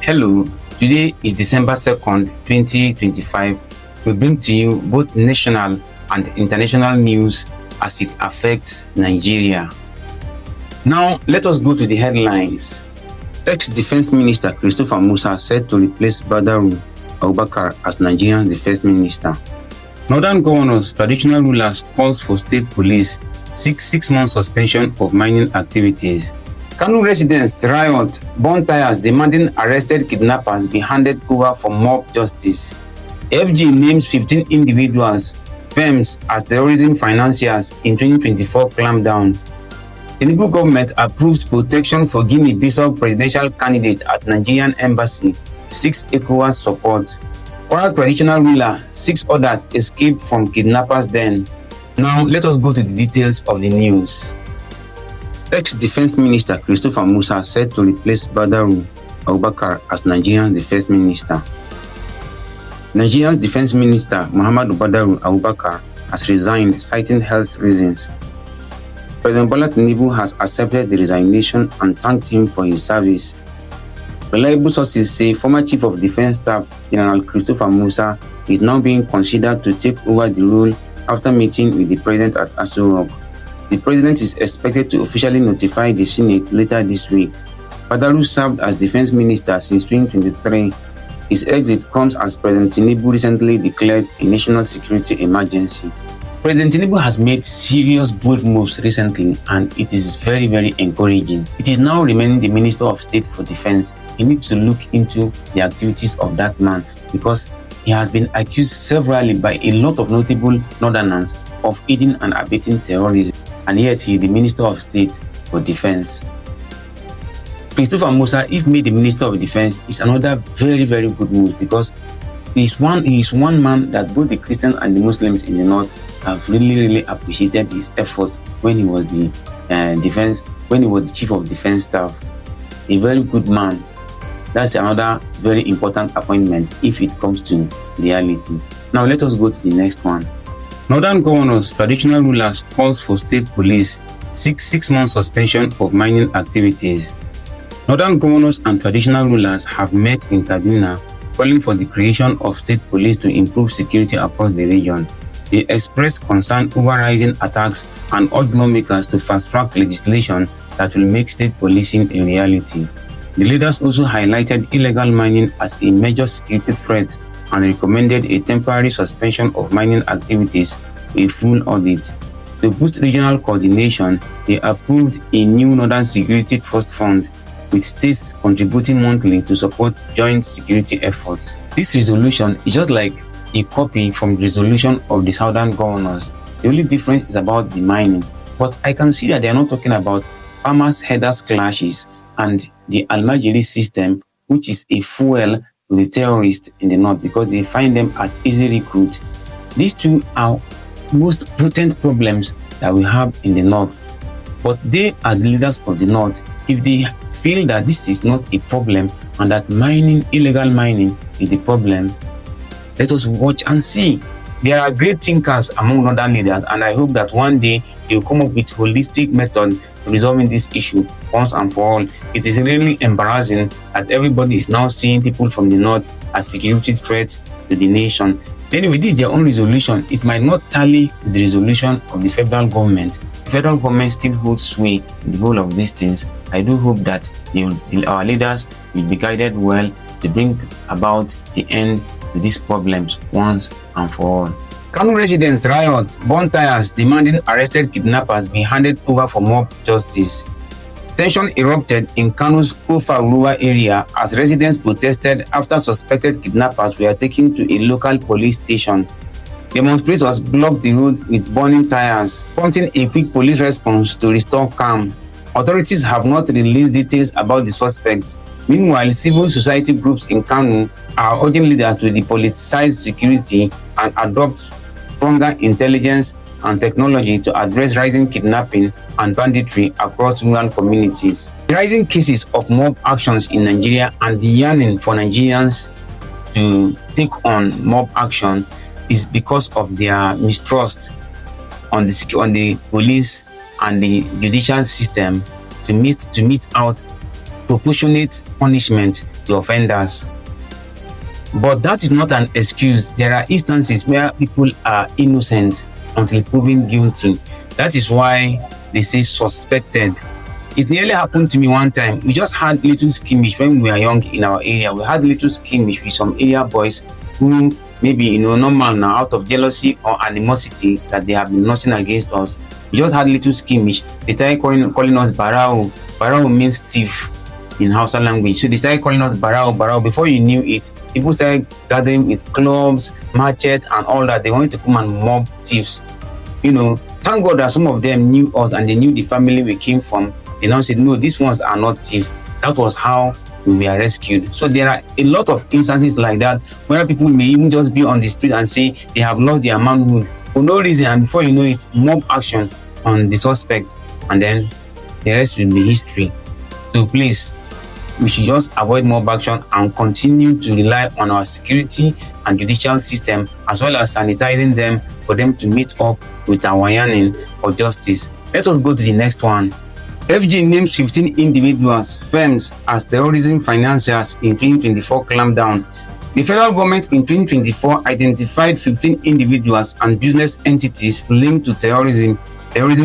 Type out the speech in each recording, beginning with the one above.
Hello, today is December 2nd, 2025. We bring to you both national and international news as it affects Nigeria. Now, let us go to the headlines. Ex-Defense Minister Christopher Musa set to replace Badaru Abubakar as Nigerian Defense Minister. Northern governors, traditional rulers calls for state police seek 6-month suspension of mining activities. Kano residents riot, burn tires demanding arrested kidnappers be handed over for mob justice. FG names 15 individuals, firms as terrorism financiers in 2024 clampdown. The Tinubu government approves protection for Guinea-Bissau presidential candidate at Nigerian embassy, 6 ECOWAS support. Kwara traditional ruler, 6 others escaped from kidnappers den. Now let us go to the details of the news. Ex-Defense Minister Christopher Musa set to replace Badaru Abubakar as Nigerian Defense Minister. Nigeria's Defense Minister Badaru Abubakar has resigned citing health reasons. President Bola Tinubu has accepted the resignation and thanked him for his service. Reliable sources say former Chief of Defense Staff General Christopher Musa is now being considered to take over the role after meeting with the President at Aso Rock. The President is expected to officially notify the Senate later this week. Badaru served as Defense Minister since 2023. His exit comes as President Tinubu recently declared a national security emergency. President Tinubu has made serious bold moves recently, and it is very, very encouraging. It is now remaining the Minister of State for Defense. He needs to look into the activities of that man because he has been accused severally by a lot of notable northerners of aiding and abetting terrorism, and yet he is the Minister of State for Defense. Christopher Musa, if made the Minister of Defense, is another very, very good move because he is one man that both the Christians and the Muslims in the north have really appreciated his efforts when he was the Chief of Defense Staff. A very good man. That's another very important appointment if it comes to reality. Now let us go to the next one. Northern governors, traditional rulers calls for state police seek 6-month suspension of mining activities. Northern governors and traditional rulers have met in Kaduna calling for the creation of state police to improve security across the region. They expressed concern over rising attacks and urged lawmakers to fast-track legislation that will make state policing a reality. The leaders also highlighted illegal mining as a major security threat and recommended a temporary suspension of mining activities for a full audit. To boost regional coordination, they approved a new Northern Security Trust Fund, with states contributing monthly to support joint security efforts. This resolution is just like a copy from the resolution of the Southern governors. The only difference is about the mining. But I can see that they are not talking about farmers' headers clashes and the Almajiri system, which is a fuel to the terrorists in the north because they find them as easy recruit. These two are most potent problems that we have in the north. But they are the leaders of the north. If they feel that this is not a problem and that illegal mining is the problem, let us watch and see. There are great thinkers among northern leaders, and I hope that one day they will come up with holistic method to resolving this issue once and for all. It is really embarrassing that everybody is now seeing people from the north as security threats to the nation. Anyway, this is their own resolution. It might not tally with the resolution of the federal government. The federal government still holds sway in the whole of these things. I do hope that our leaders will be guided well to bring about the end to these problems once and for all. Kano residents riot, burn tires demanding arrested kidnappers be handed over for mob justice. Tension erupted in Kano's Kwara rural area as residents protested after suspected kidnappers were taken to a local police station. Demonstrators blocked the road with burning tires, prompting a quick police response to restore calm. Authorities have not released details about the suspects. Meanwhile, civil society groups in Kano are urging leaders to depoliticize security and adopt stronger intelligence and technology to address rising kidnapping and banditry across rural communities. The rising cases of mob actions in Nigeria and the yearning for Nigerians to take on mob action is because of their mistrust on the police and the judicial system to mete out proportionate punishment to offenders. But that is not an excuse. There are instances where people are innocent until proven guilty. That is why they say suspected. It nearly happened to me one time. We just had little skirmish when we were young in our area. We had little skirmish with some area boys who maybe, normal now, out of jealousy or animosity that they have been nothing against us. We just had little skirmish. They started calling us Barao. Barao means thief in Hausa language. So they started calling us Barao, Barao. Before you knew it, people started gathering with clubs, machetes, and all that. They wanted to come and mob thieves. Thank God that some of them knew us and they knew the family we came from. They now said, no, these ones are not thieves. That was how we were rescued. So there are a lot of instances like that where people may even just be on the street and say they have lost their manhood for no reason, and before you know it, mob action on the suspect, and then the rest will be history. So please, we should just avoid mob action and continue to rely on our security and judicial system, as well as sanitizing them for them to meet up with our yearning for justice. Let us go to the next one. FG names 15 individuals, firms as terrorism financiers in 2024 clampdown. The federal government in 2024 identified 15 individuals and business entities linked to terrorism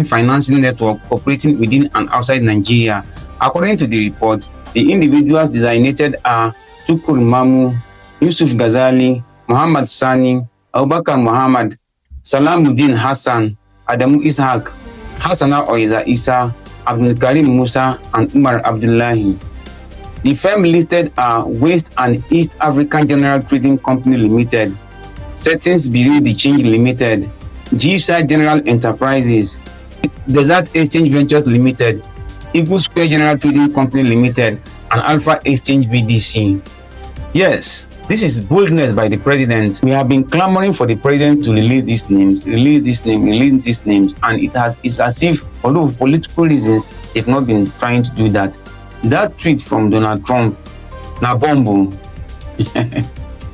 financing network operating within and outside Nigeria. According to the report, the individuals designated are Tukur Mamu, Yusuf Ghazali, Muhammad Sani, Abubakar Muhammad, Salamuddin Hassan, Adamu Ishaq, Hassana Oiza Isa, Abdul Karim Musa, and Umar Abdullahi. The firm listed are West and East African General Trading Company Limited, Settings Bureau de Change Limited, G-Side General Enterprises, Desert Exchange Ventures Limited, Eagle Square General Trading Company Limited, and Alpha Exchange BDC. Yes, this is boldness by the president. We have been clamoring for the president to release these names, and it's as if, although for political reasons, they've not been trying to do that. That tweet from Donald Trump, na bomb,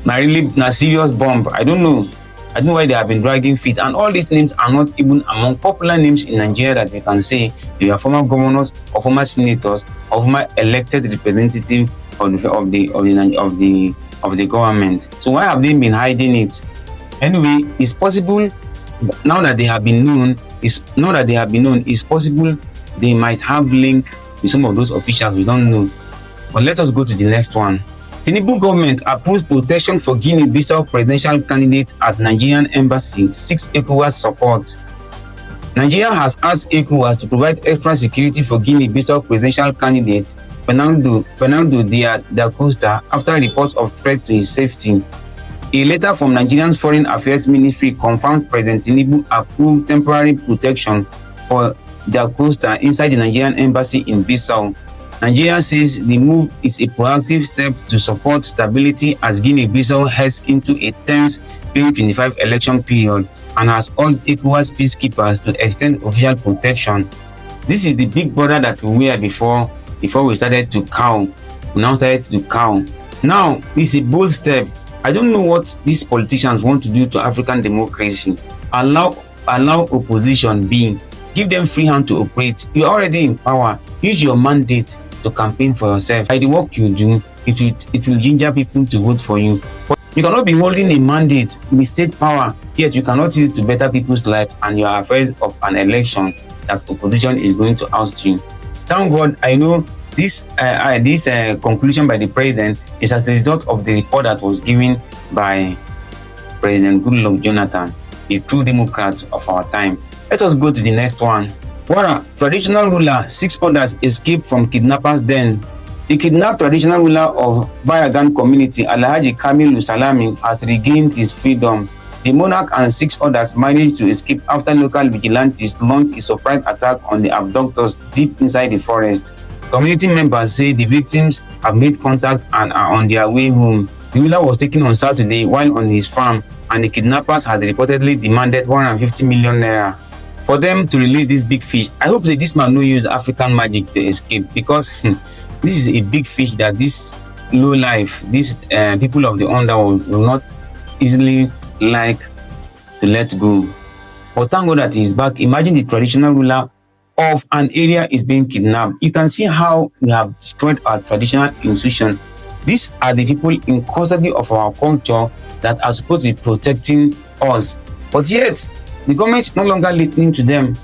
na serious bomb. I don't know why they have been dragging feet, and all these names are not even among popular names in Nigeria that we can say they are former governors or former senators or former elected representatives of the government. So why have they been hiding it? Anyway, it's possible now that they have been known. It's possible they might have link with some of those officials. We don't know. But let us go to the next one. Tinubu government approves protection for Guinea-Bissau presidential candidate at Nigerian embassy, seeks ECOWAS support. Nigeria has asked ECOWAS to provide extra security for Guinea-Bissau presidential candidate Fernando Da Costa after reports of threat to his safety. A letter from Nigeria's Foreign Affairs Ministry confirms President Tinubu approved temporary protection for Da Costa inside the Nigerian embassy in Bissau. Nigeria says the move is a proactive step to support stability as Guinea-Bissau heads into a tense 2025 election period and has urged ECOWAS peacekeepers to extend official protection. This is the big border that we were before we started to cow. We now started to cow. Now, it's a bold step. I don't know what these politicians want to do to African democracy. Allow opposition be. Give them free hand to operate. You're already in power. Use your mandate to campaign for yourself. By the work you do, it will ginger people to vote for you. But you cannot be holding a mandate with state power, yet you cannot use it to better people's life, and you are afraid of an election that opposition is going to oust you. Thank God, I know this conclusion by the president is as a result of the report that was given by President Goodluck Jonathan, a true Democrat of our time. Let us go to the next one. Kwara, traditional ruler, 6 others escaped from kidnappers' den. The kidnapped traditional ruler of Bayagan community, Alhaji Kamilu Salami, has regained his freedom. The monarch and 6 others managed to escape after local vigilantes launched a surprise attack on the abductors deep inside the forest. Community members say the victims have made contact and are on their way home. The ruler was taken on Saturday while on his farm, and the kidnappers had reportedly demanded 150 million naira for them to release this big fish. I hope that this man no use African magic to escape, because this is a big fish that this low life, these people of the underworld will not easily like to let go. But thank God that he is back. Imagine the traditional ruler of an area is being kidnapped. You can see how we have destroyed our traditional institution. These are the people in custody of our culture that are supposed to be protecting us. But yet, the government is no longer listening to them.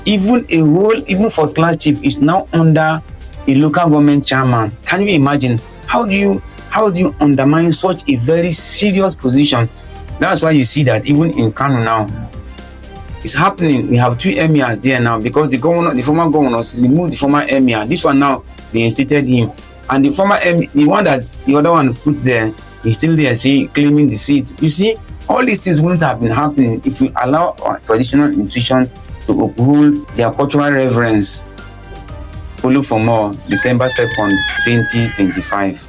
Even a role, even first class chief, is now under a local government chairman. Can you imagine? How do you undermine such a very serious position? That's why you see that even in Kano now, it's happening. We have two emirs there now because the former governors removed the former emir. This one now, they instated him. And the former emir, the one that the other one put there, he's still there, claiming the seat. You see, all these things wouldn't have been happening if we allow our traditional institutions to uphold their cultural reverence. We'll look for more December 2nd, 2025.